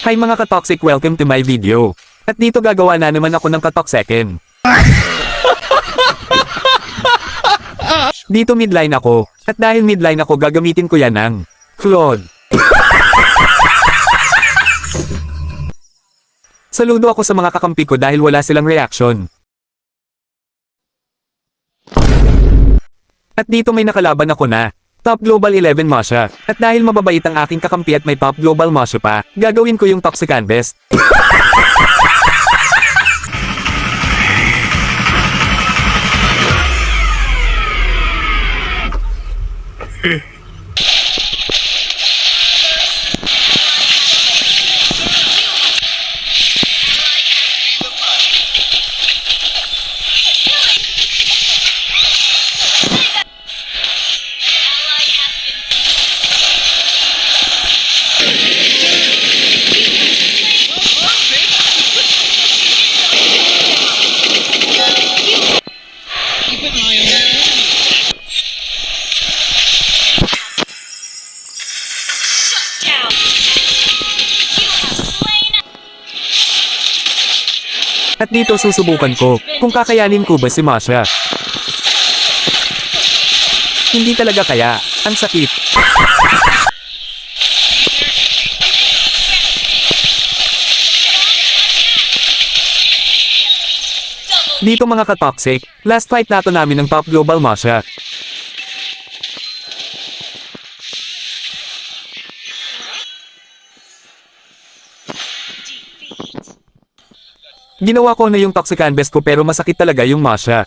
Hi mga ka-toxic, welcome to my video. At dito gagawa na naman ako ng ka-toxic-en. Dito midline ako. At dahil midline ako, gagamitin ko yan ng Claude. Saludo ako sa mga kakampi ko dahil wala silang reaction. At dito may nakalaban ako na Top Global 11 Masha. At dahil mababait ang aking kakampi at may Top Global Masha pa, gagawin ko yung Toxican Best. At dito susubukan ko, kung kakayanin ko ba si Masha. Hindi talaga kaya, ang sakit. Dito mga ka-toxic, last fight nato namin ng Top Global Masha. Ginawa ko na yung Toxican Best ko pero masakit talaga yung Masha.